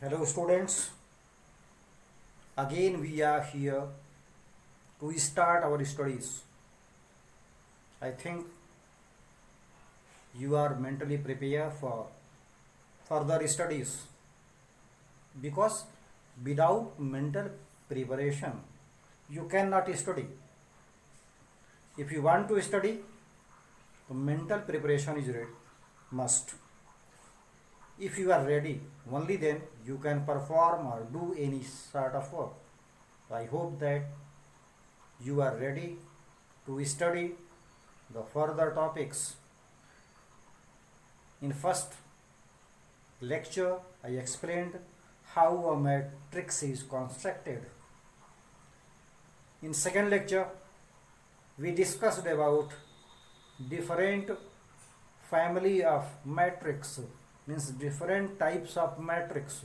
Hello students, again we are here to start our studies. I think you are mentally prepared for further studies because without mental preparation you cannot study. If you want to study, the mental preparation is must. If you are ready, only then you can perform or do any sort of work. I hope that you are ready to study the further topics. In first lecture, I explained how a matrix is constructed. In second lecture, we discussed about different family of matrix, means different types of matrix.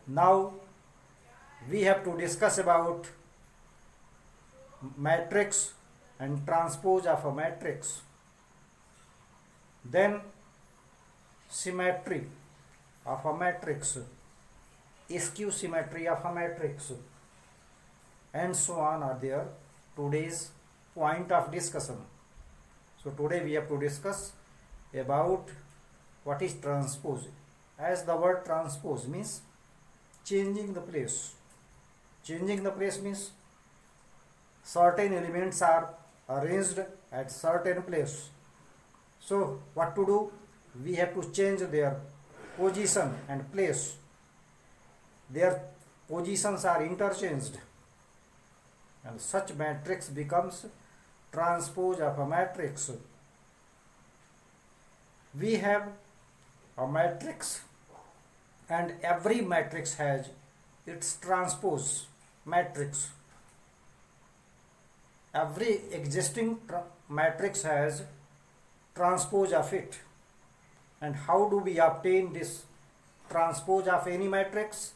Now we have to discuss about matrix and transpose of a matrix, then symmetry of a matrix, skew symmetry of a matrix, and so on are there today's point of discussion. So today we have to discuss about what is transpose. As the word transpose means changing the place. Changing the place means certain elements are arranged at certain place. So what to do? We have to change their position and place. Their positions are interchanged, and such matrix becomes transpose of a matrix. We have a matrix, and every matrix has its transpose matrix. Every existing matrix has transpose of it. And how do we obtain this transpose of any matrix?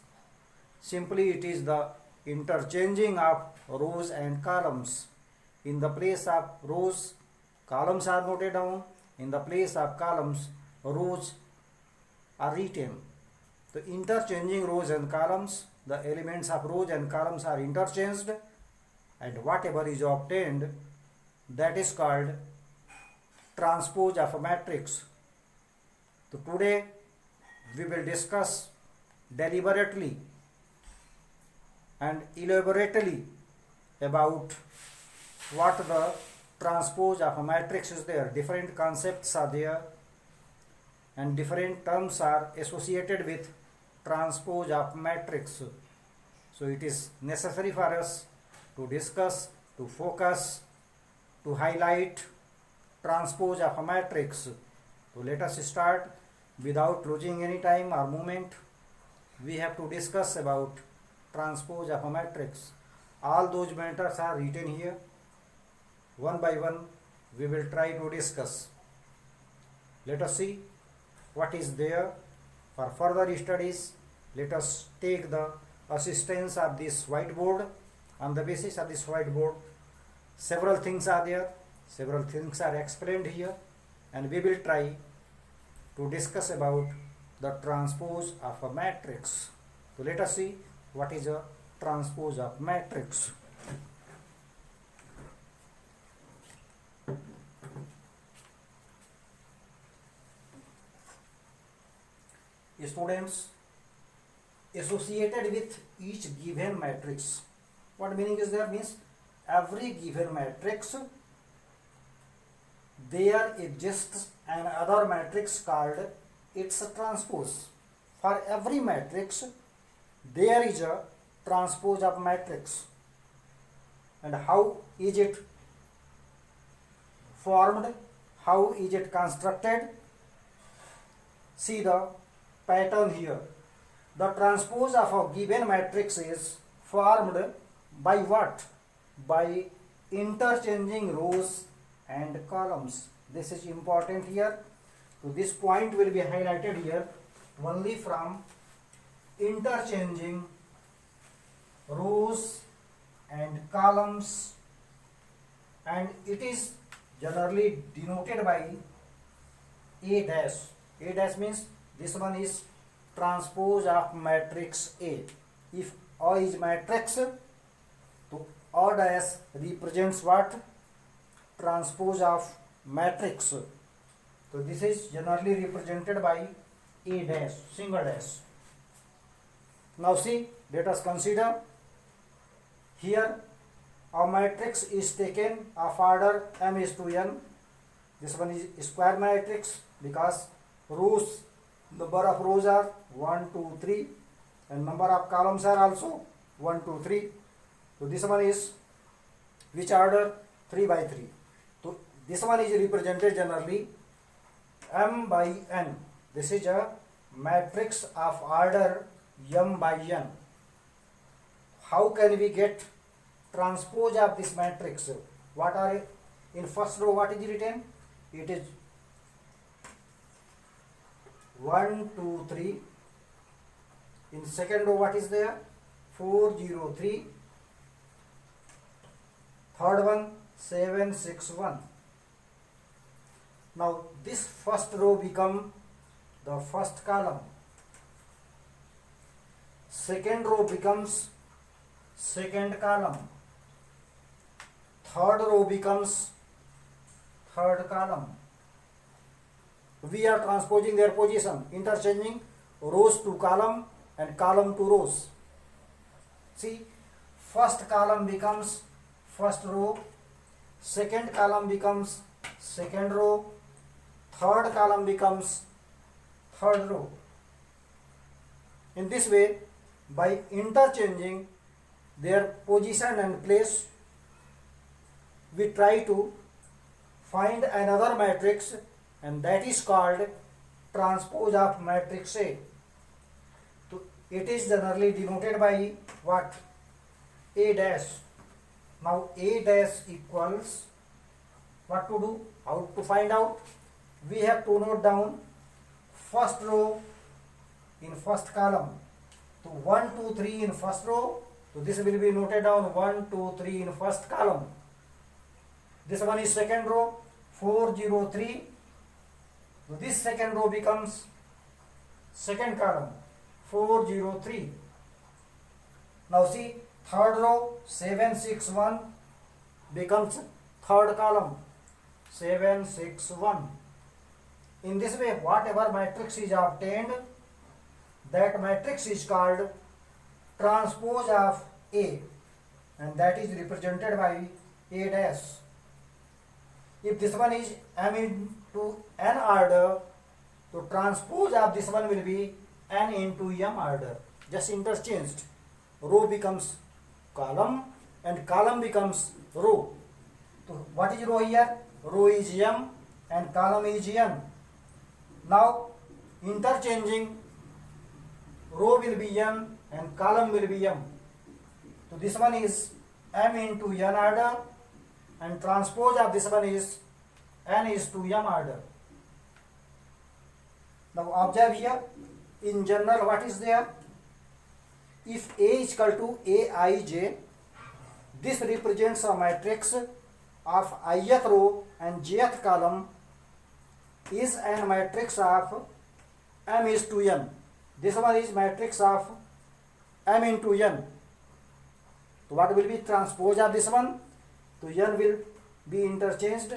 Simply it is the interchanging of rows and columns. In the place of rows, columns are noted down. In the place of columns, rows are written. The interchanging rows and columns, the elements of rows and columns are interchanged, and whatever is obtained, that is called transpose of a matrix. So today we will discuss deliberately and elaborately about what the transpose of a matrix is there. Different concepts are there and different terms are associated with transpose of matrix. So it is necessary for us to discuss, to focus, to highlight transpose of a matrix. So let us start without losing any time or moment. We have to discuss about transpose of a matrix. All those matters are written here. One by one we will try to discuss. Let us see what is there. For further studies, let us take the assistance of this whiteboard. On the basis of this whiteboard, several things are there, several things are explained here, and we will try to discuss about the transpose of a matrix. So let us see what is a transpose of matrix. Students, associated with each given matrix, what meaning is there? Means every given matrix there exists another matrix called its transpose. For every matrix there is a transpose of matrix. And how is it formed? How is it constructed? See the pattern here. The transpose of a given matrix is formed by what? By interchanging rows and columns. This is important here. So this point will be highlighted here only from interchanging rows and columns, and it is generally denoted by A dash. A dash means this one is transpose of matrix A. If A is matrix, so A dash represents what? Transpose of matrix. So this is generally represented by A dash, single dash. Now see, let us consider here a matrix is taken of order m is to n. This one is square matrix because rows, number of rows are 1, 2, 3 and number of columns are also 1, 2, 3. So this one is which order? 3 by 3. So this one is represented generally m by n. This is a matrix of order m by n. How can we get transpose of this matrix? What are in first row? What is written? It is 1, 2, 3. In second row, what is there? 4, 0, 3. Third one, 7, 6, 1. Now this first row become the first column. Second row becomes second column. Third row becomes third column. We are transposing their position, interchanging rows to column and column to rows. See, first column becomes first row, second column becomes second row, third column becomes third row. In this way, by interchanging their position and place, we try to find another matrix, and that is called transpose of matrix A. So it is generally denoted by what? A dash. Now A dash equals, what to do? How to find out? We have to note down first row in first column. So 1, 2, 3 in first row. So this will be noted down 1, 2, 3 in first column. This one is second row, 4, 0, 3. So this second row becomes second column, 4, 0, 3. Now see, third row, 7, 6, 1 becomes third column, 7, 6, 1. In this way, whatever matrix is obtained, that matrix is called transpose of A, and that is represented by A dash. If this one is m into n order, so transpose of this one will be n into m order. Just interchanged. Row becomes column and column becomes row. So what is row here? Row is m and column is n. Now interchanging, row will be n and column will be m. So this one is m into n order, and transpose of this one is n is to m order. Now observe here, in general what is there? If A is equal to Aij, this represents a matrix of ith row and jth column is a matrix of m is to n. This one is matrix of m into n. So what will be transpose of this one? So n will be interchanged.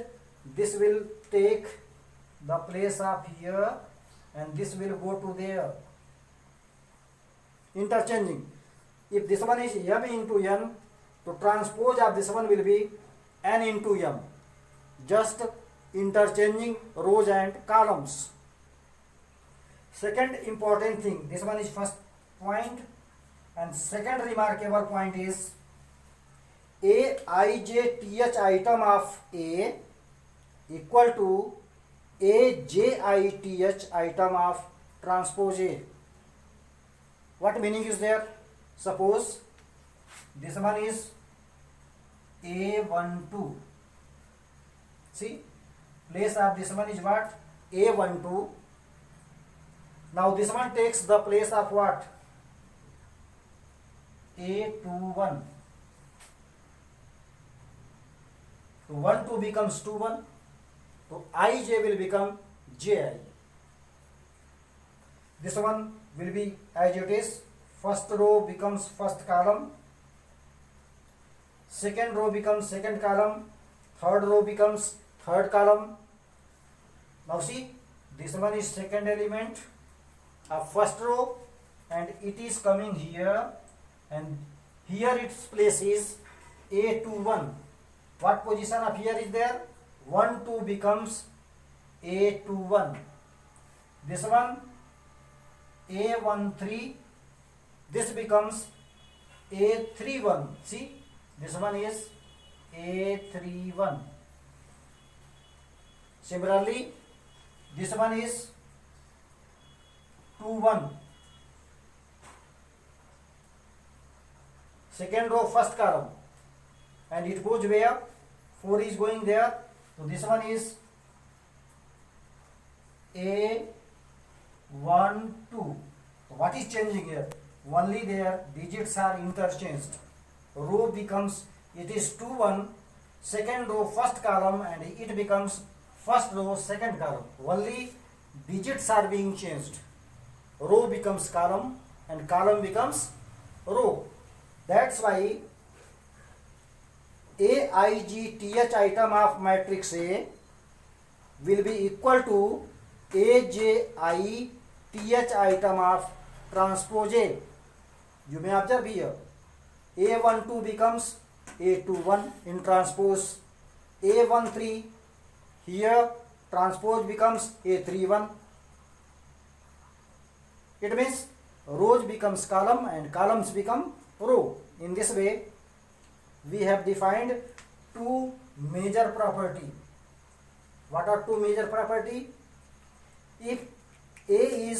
This will take the place of here and this will go to there. Interchanging. If this one is m into n, so transpose of this one will be n into m. Just interchanging rows and columns. Second important thing, this one is first point, and second remarkable point is Aij item of A equal to Ajith item of transpose A. What meaning is there? Suppose this one is A12. See, place of this one is what? A12. Now this one takes the place of what? A21. So 1, 2 becomes 2, 1. So Ij will become Ji. This one will be as it is. First row becomes first column, second row becomes second column, third row becomes third column. Now see, this one is second element of first row and it is coming here, and here its place is A21. What position of here is there? 1 2 becomes A21. This one A13, this becomes A31. See, this one is A31. Similarly, this one is 21. Second row first column, and it goes where? 4 is going there. So this one is A12. So what is changing here? Only their digits are interchanged. Row becomes, it is 21, second row first column, and it becomes first row second column. Only digits are being changed. Row becomes column and column becomes row. That's why AIGTH item of matrix A will be equal to AJITH item of transpose A. You may observe here, A12 becomes A21 in transpose, A13 here transpose becomes A31. It means rows becomes column and columns become row. In this way, we have defined two major property. What are two major property? If A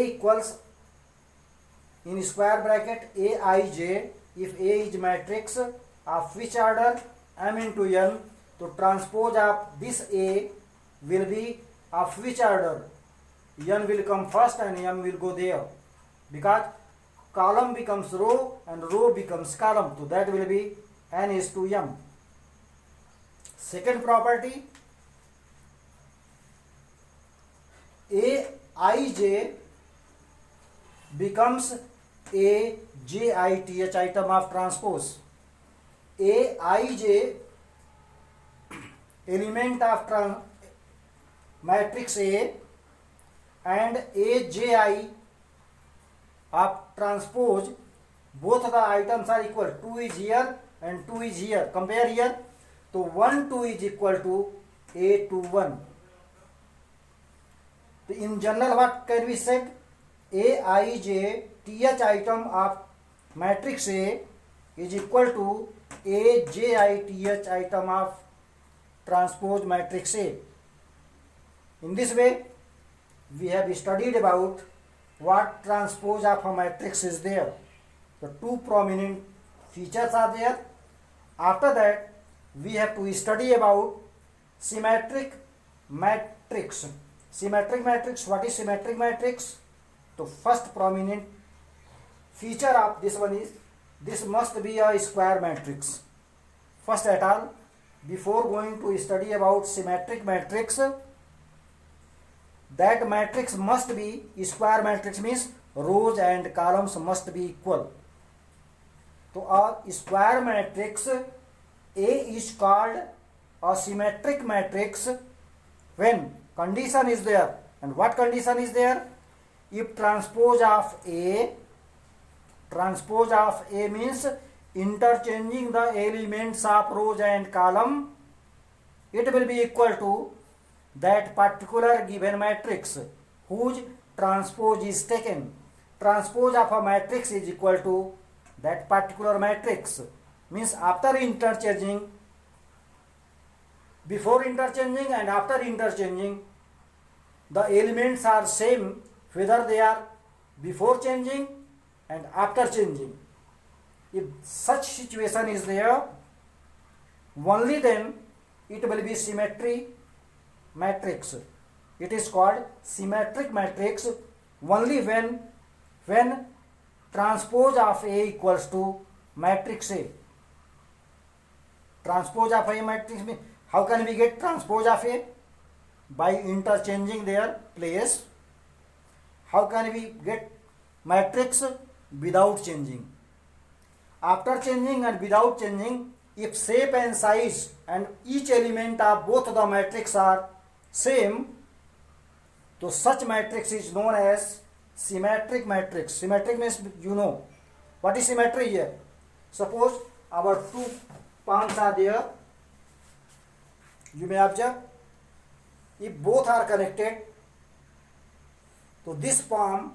equals in square bracket Aij, if A is matrix of which order? M into n, so transpose of this A will be of which order? N will come first and M will go there, because column becomes row and row becomes column, so that will be n is to m. Second property, Aij becomes AJITH item of transpose. Aij element of matrix A and AJI of transpose, both the items are equal. 2 is here and 2 is here. Compare here. So 1 2 is equal to A21. So in general, what can we say? AIJTH item of matrix A is equal to AJITH item of transpose matrix A. In this way, we have studied about what transpose of a matrix is there. The two prominent features are there. After that, we have to study about symmetric matrix. Symmetric matrix, what is symmetric matrix? The first prominent feature of this one is, this must be a square matrix. First at all, before going to study about symmetric matrix, that matrix must be square matrix, means rows and columns must be equal. So a square matrix A is called a symmetric matrix when condition is there. And what condition is there? If transpose of A means interchanging the elements of rows and column, it will be equal to that particular given matrix whose transpose is taken. Transpose of a matrix is equal to that particular matrix. Means after interchanging, before interchanging and after interchanging, the elements are same whether they are before changing and after changing. If such situation is there, only then it will be symmetry matrix. It is called symmetric matrix only when transpose of A equals to matrix A. Transpose of A matrix means, how can we get transpose of A? By interchanging their place. How can we get matrix without changing? After changing and without changing, if shape and size and each element of both the matrix are same, so such matrix is known as symmetric matrix. Symmetric means, you know what is symmetry here. Suppose our two palms are there. You may observe, if both are connected, so this palm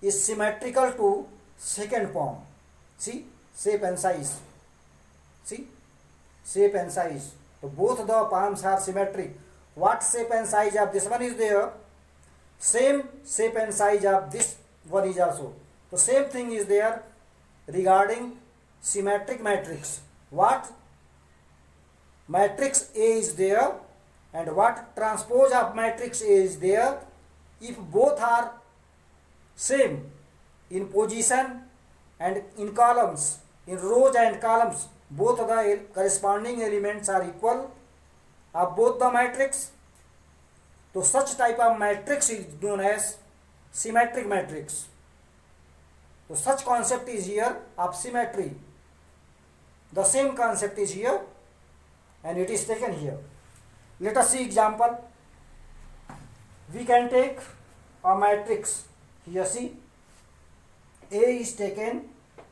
is symmetrical to second palm. See, shape and size. See, shape and size. So both the palms are symmetric. What shape and size of this one is there? Same shape and size of this one is also. So same thing is there regarding symmetric matrix. What matrix A is there and what transpose of matrix A is there, if both are same in position and in columns, in rows and columns, both the corresponding elements are equal of both the matrix, so such type of matrix is known as symmetric matrix. So such concept is here of symmetry. The same concept is here and it is taken here. Let us see example. We can take a matrix. Here see, A is taken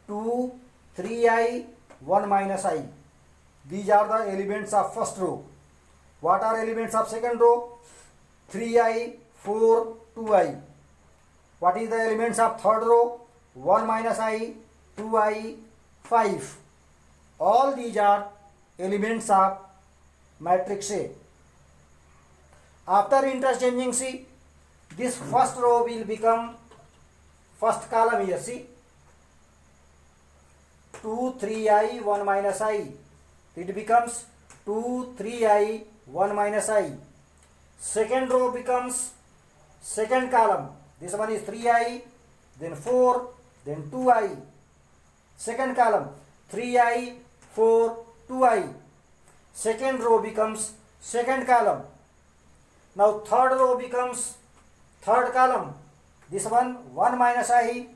2, 3i, 1 minus I. These are the elements of first row. What are elements of second row? 3i, 4, 2i. What is the elements of third row? 1 minus I, 2i, 5. All these are elements of matrix A. After interchanging, see, this first row will become first column here, see, 2, 3i, 1 minus I. It becomes 2, 3i, 1 minus I. Second row becomes second column. This one is 3i, then 4, then 2i. Second column, 3i, 4, 2i. Second row becomes second column. Now third row becomes third column. This one 1 minus I,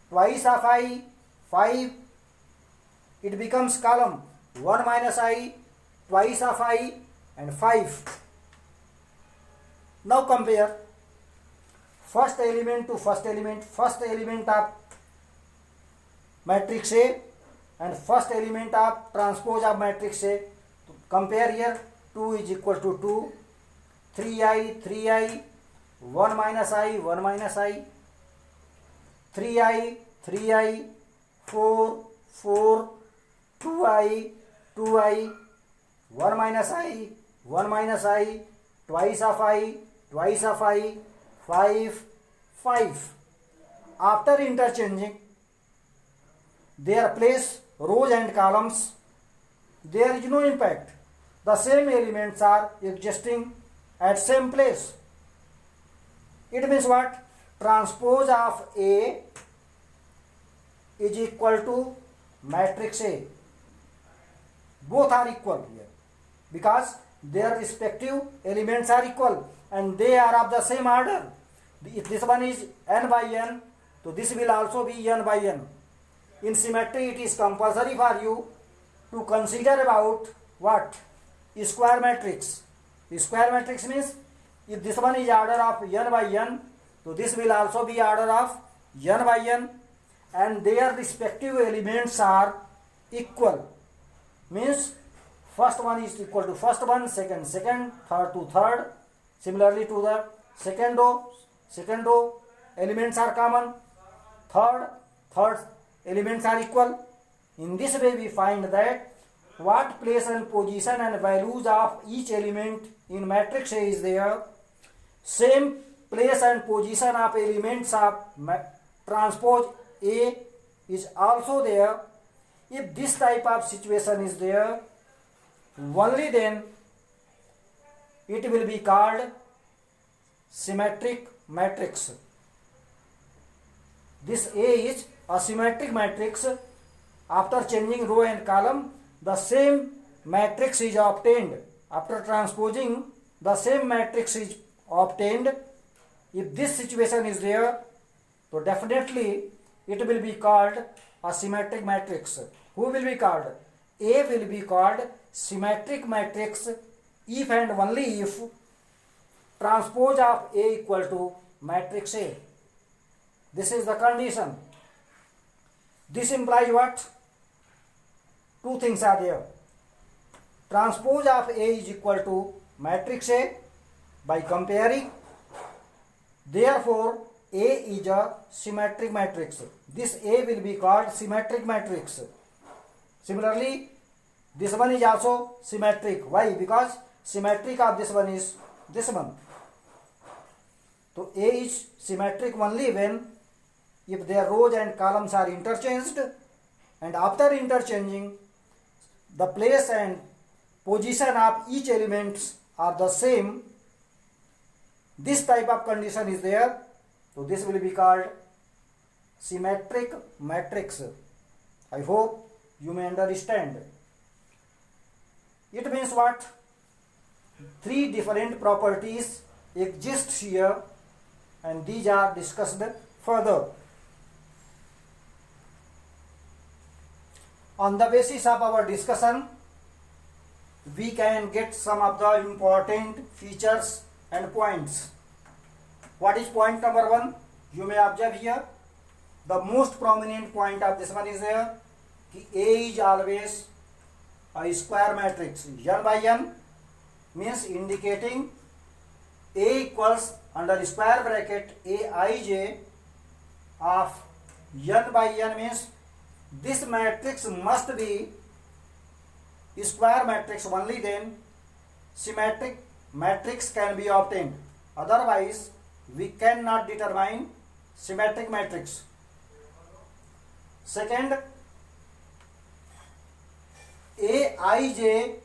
twice of I, 5. It becomes column 1 minus I, twice of I, and 5. Now compare first element to first element of matrix A and first element of transpose of matrix A. Compare here, 2 is equal to 2, 3i, 3i, 1 minus I, 1 minus I, 3i, 3i, 4, 4, 2i, 2i, 1 minus I, 1 minus I, twice of I, twice of I, 5, 5. After interchanging, their place, rows and columns, there is no impact. The same elements are existing at same place. It means what? Transpose of A is equal to matrix A. Both are equal here because their respective elements are equal and they are of the same order. If this one is n by n, so this will also be n by n. In symmetry, it is compulsory for you to consider about what? Square matrix. The square matrix means if this one is order of n by n, so this will also be order of n by n and their respective elements are equal. Means first one is equal to first one, second, third to third. Similarly to the second row elements are common. Third elements are equal. In this way we find that what place and position and values of each element in matrix A is there, same place and position of elements of transpose A is also there. If this type of situation is there, only then it will be called symmetric matrix. This A is a symmetric matrix. After changing row and column, the same matrix is obtained. After transposing, the same matrix is obtained If this situation is there, so definitely it will be called a symmetric matrix. Who will be called? A will be called symmetric matrix if and only if transpose of A equal to matrix A. This is the condition. This implies what? Two things are there. Transpose of A is equal to matrix A by comparing. Therefore, A is a symmetric matrix. This A will be called symmetric matrix. Similarly, this one is also symmetric. Why? Because symmetric of this one is this one. So A is symmetric only when if their rows and columns are interchanged, and after interchanging, the place and position of each elements are the same. This type of condition is there. So this will be called symmetric matrix. I hope you may understand. It means what? Three different properties exist here, and these are discussed further. On the basis of our discussion, we can get some of the important features and points. What is point number one? You may observe here. The most prominent point of this one is here. A is always a square matrix. N by N means indicating A equals under square bracket Aij of N by N means this matrix must be square matrix, only then symmetric matrix can be obtained. Otherwise, we cannot determine symmetric matrix. Second, Aij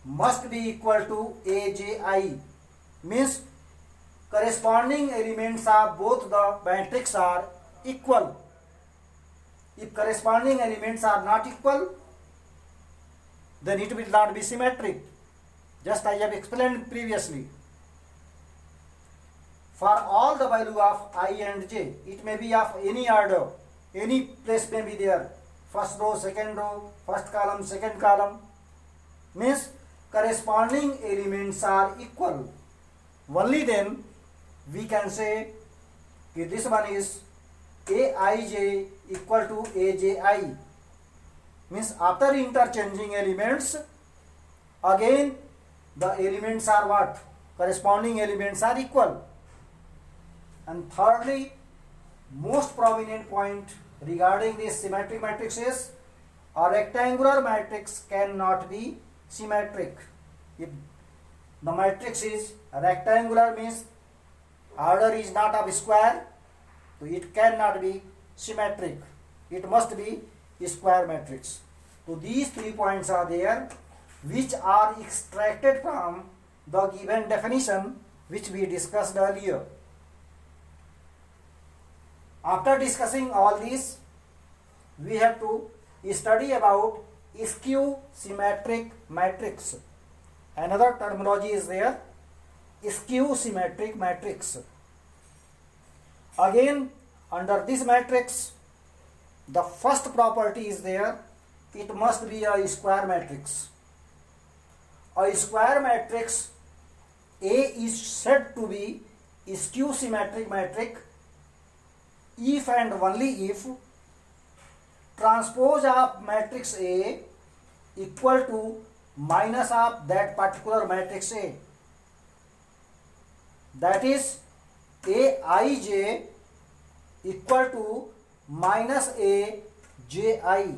must be equal to Aj, means corresponding elements of both the matrix are equal. If corresponding elements are not equal, then it will not be symmetric. Just I have explained previously. For all the value of I and j, it may be of any order, any place may be there. First row, second row, first column, second column. Means corresponding elements are equal. Only then we can say that this one is Aij equal to Aji. Means after interchanging elements, again the elements are what? Corresponding elements are equal. And thirdly, most prominent point regarding this symmetric matrix is a rectangular matrix cannot be symmetric. If the matrix is rectangular, means order is not of square, so it cannot be symmetric. It must be square matrix. So these 3 points are there, which are extracted from the given definition which we discussed earlier. After discussing all these, we have to study about skew symmetric matrix. Another terminology is there, skew symmetric matrix. Again, under this matrix, the first property is there, it must be a square matrix. A square matrix, A is said to be skew symmetric matrix if and only if transpose of matrix A equal to minus of that particular matrix A. That is Aij equal to minus Aj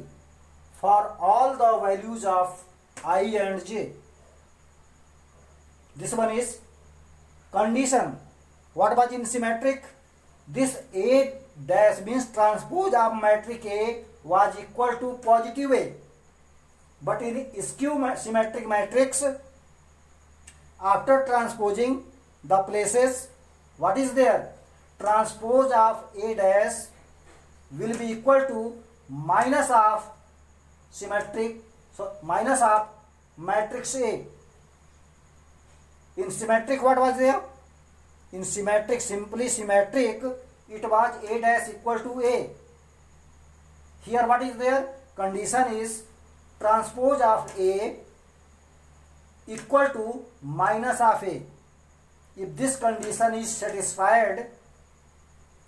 for all the values of I and j. This one is condition. What was in symmetric? This A dash means transpose of matrix A was equal to positive A. But in skew symmetric matrix, after transposing the places, what is there? Transpose of A dash will be equal to minus of symmetric, so minus of matrix A. In symmetric, what was there? in symmetric, simply symmetric, it was A dash equal to A. Here what is there? Condition is transpose of A equal to minus of A. If this condition is satisfied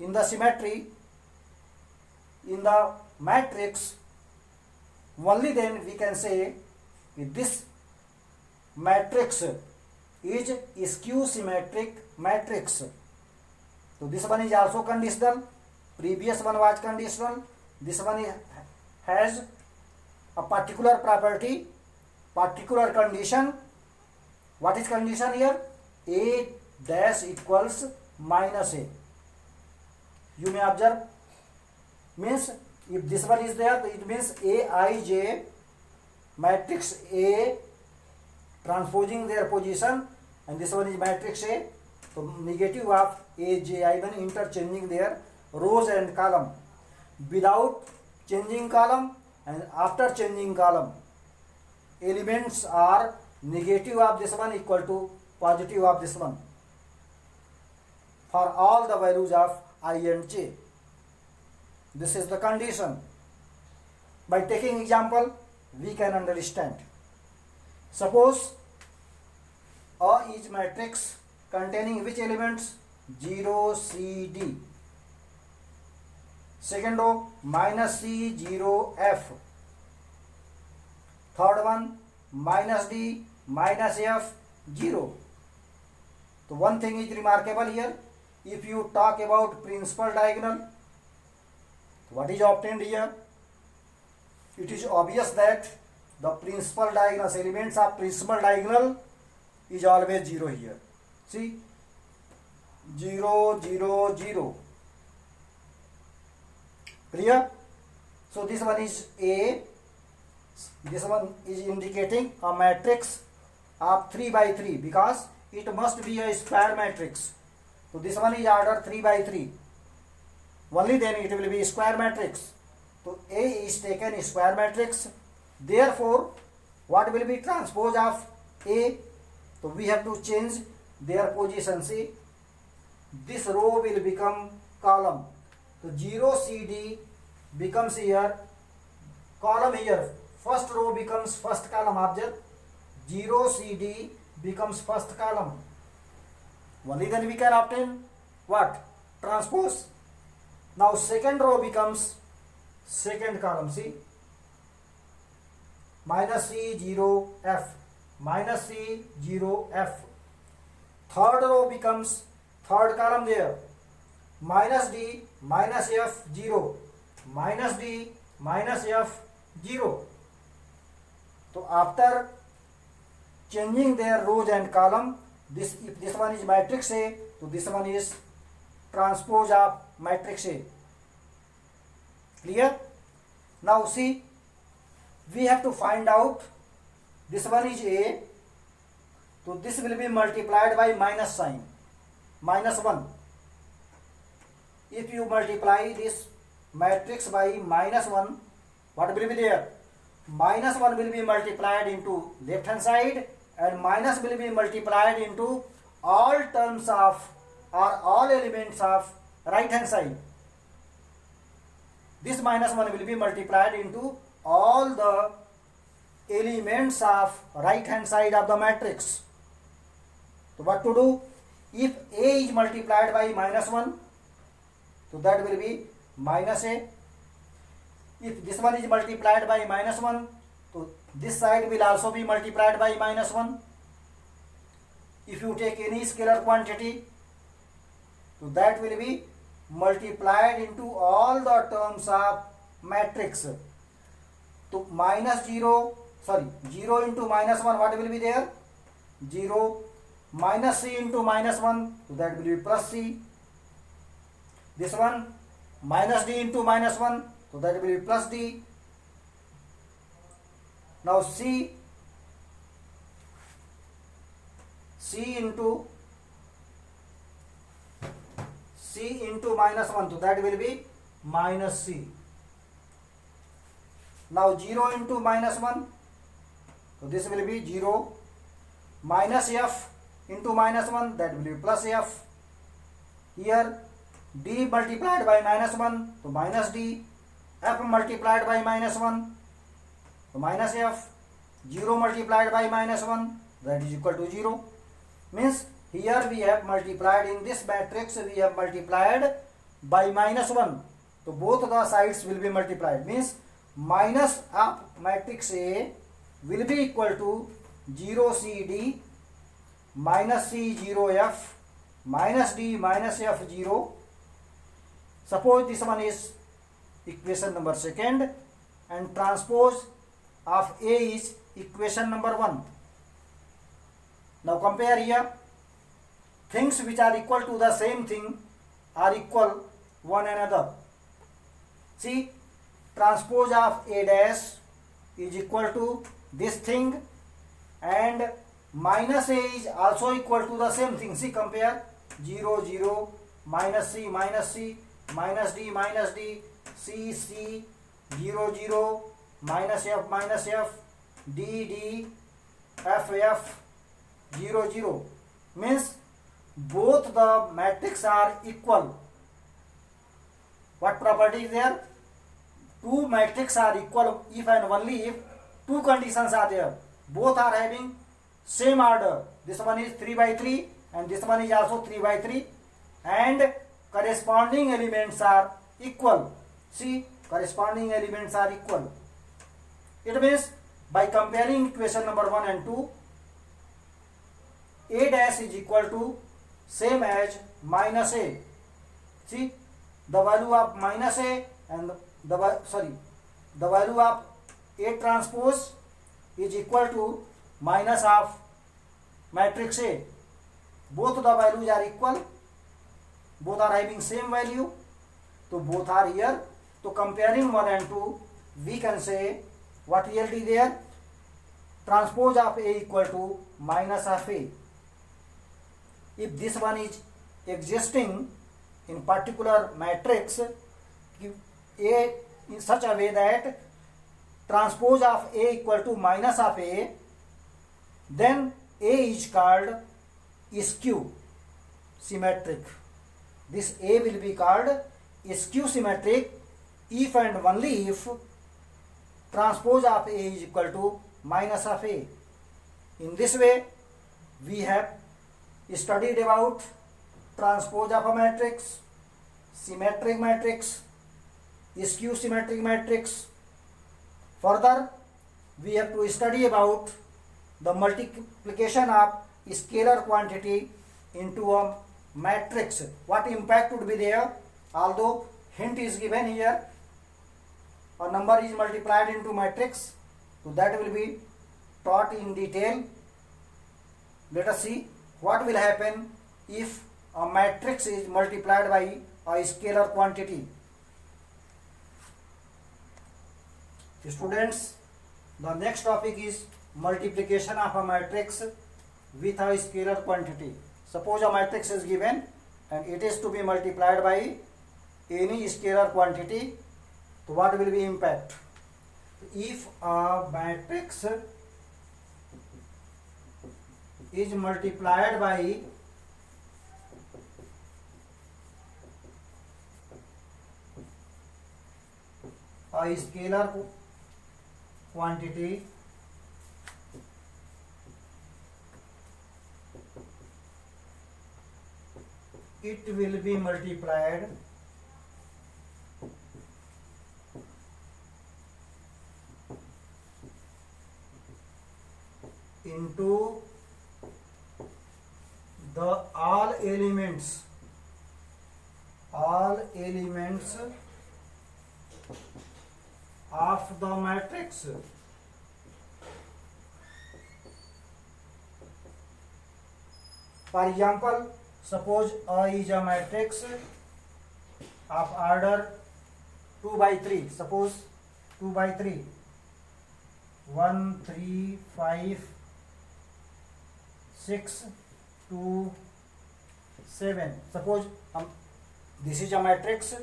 in the symmetry, in the matrix, only then we can say this matrix is skew symmetric matrix. So this one is also conditional. Previous one was conditional. This one has a particular property, particular condition. What is condition here? A dash equals minus A. You may observe, means if this one is there, it means Aij, matrix A transposing their position, and this one is matrix A. So negative of Aj, when interchanging their rows and column. Without changing column and after changing column, elements are negative of this one equal to positive of this one for all the values of I and j. This is the condition. By taking example, we can understand. Suppose A is matrix containing which elements? 0, C, D. Second row, minus C, 0, F. Third one, minus D, minus F, 0. So one thing is remarkable here. If you talk about principal diagonal, what is obtained here? It is obvious that the principal diagonal, elements of principal diagonal is always 0 here. See, 0, 0, 0. Clear? So this one is A. This one is indicating a matrix of 3 by 3 because it must be a square matrix. So this one is order 3 by 3. Only then it will be a square matrix. So A is taken as square matrix. Therefore, what will be transpose of A? So we have to change their position. See, this row will become column. So 0 CD becomes here column here. First row becomes first column. Observe, 0 CD becomes first column. Only then we can obtain what? Transpose. Now second row becomes second column. See, minus C 0 F, minus C 0 F. Third row becomes third column there. Minus D minus F 0, minus D minus F 0. So after changing their rows and column, this if this one is matrix A, so this one is transpose of matrix A. Clear? Now see, we have to find out this one is A, so this will be multiplied by minus sign, minus 1. If you multiply this matrix by minus 1, what will be there? Minus 1 will be multiplied into left hand side and minus will be multiplied into all terms of or all elements of right hand side. This minus 1 will be multiplied into all the elements of right hand side of the matrix. So what to do? If A is multiplied by minus 1, so that will be minus A. If this one is multiplied by minus 1, so this side will also be multiplied by minus 1. If you take any scalar quantity, so that will be multiplied into all the terms of matrix. So minus 0 into minus 1, what will be there? 0. Minus C into minus 1, so that will be plus C. This one, minus D into minus 1, so that will be plus D. Now C into minus 1, so that will be minus C. Now 0 into minus 1, so this will be 0. Minus F into minus 1, that will be plus F. here d multiplied by -1, so minus d, f multiplied by -1, so minus f, 0 multiplied by -1, that is equal to 0. Means here we have multiplied, in this matrix we have multiplied by -1, so both the sides will be multiplied. Means minus of matrix A will be equal to 0 CD minus C 0 F minus D minus F 0. Suppose this one is equation number 2 and transpose of A is equation number 1. Now compare here. Things which are equal to the same thing are equal one another. See, transpose of A dash is equal to this thing and minus A is also equal to the same thing. See, compare 0 0 minus C minus D C 0 0 minus F D F 0 0. Means both the matrix are equal. What property is there? Two matrix are equal if and only if two conditions are there. Both are having same order. This one is 3 by 3 and this one is also 3 by 3 and corresponding elements are equal. See, corresponding elements are equal. It means by comparing equation number 1 and 2, A dash is equal to same as minus A. See, the value of minus A and the value of A transpose is equal to minus of matrix A. Both the values are equal. Both are having same value. So both are here. So comparing 1 and 2, we can say what reality there? Transpose of A equal to minus of A. If this one is existing in particular matrix A in such a way that transpose of A equal to minus of A, then A is called skew symmetric. This A will be called skew symmetric if and only if transpose of A is equal to minus of A. In this way, we have studied about transpose of a matrix, symmetric matrix, skew symmetric matrix. Further, we have to study about the multiplication of scalar quantity into a matrix. What impact would be there? Although hint is given here, a number is multiplied into matrix, so that will be taught in detail. Let us see what will happen if a matrix is multiplied by a scalar quantity. Students, the next topic is multiplication of a matrix with a scalar quantity. Suppose a matrix is given and it is to be multiplied by any scalar quantity, so what will be impact? If a matrix is multiplied by a scalar quantity, it will be multiplied into the all elements of the matrix. For example, suppose A is a matrix of order 2 by 3. Suppose 2 by 3. 1, 3, 5, 6, 2, 7. Suppose this is a matrix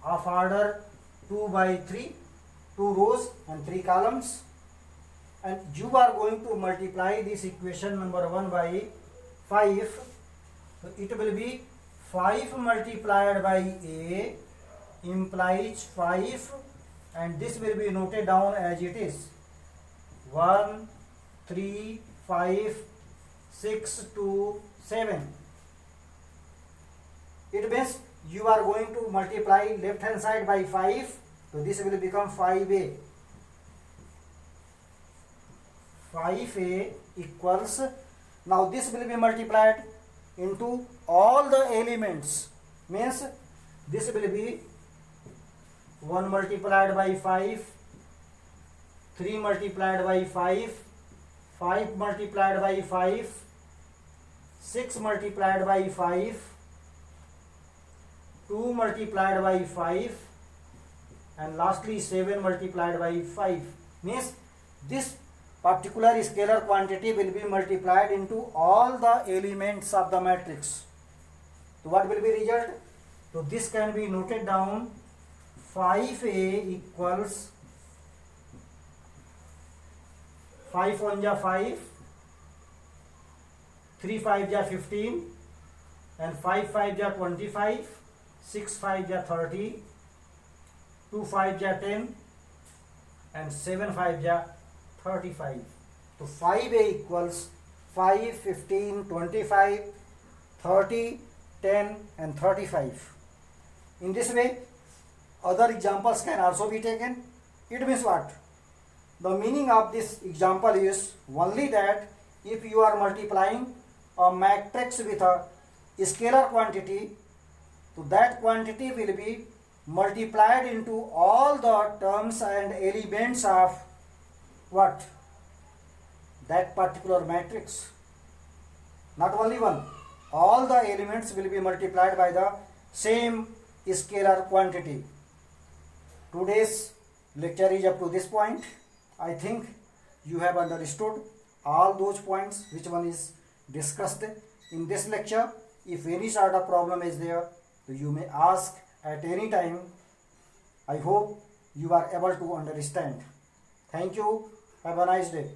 of order 2 by 3, 2 rows and 3 columns, and you are going to multiply this equation number 1 by 5, so it will be 5 multiplied by A implies 5, and this will be noted down as it is 1, 3, 5, 6, 2, 7. It means you are going to multiply left hand side by 5, so this will become 5A. 5A equals, now this will be multiplied into all the elements, means this will be 1 multiplied by 5, 3 multiplied by 5, 5 multiplied by 5, 6 multiplied by 5, 2 multiplied by 5, and lastly 7 multiplied by 5. Means this particular scalar quantity will be multiplied into all the elements of the matrix. So what will be result? So this can be noted down, 5A equals 5 1 ja 5, 3 5 ja 15, and 5 5 ja 25, 6 5 ja 30, 2 5 ja 10, and 7 5 ja 35. So 5A equals 5, 15, 25, 30, 10, and 35. In this way, other examples can also be taken. It means what? The meaning of this example is only that if you are multiplying a matrix with a scalar quantity, so that quantity will be multiplied into all the terms and elements of what? That particular matrix. Not only one, all the elements will be multiplied by the same scalar quantity. Today's lecture is up to this point. I think you have understood all those points which one is discussed in this lecture. If any sort of problem is there, so you may ask at any time. I hope you are able to understand. Thank you. Have a nice day.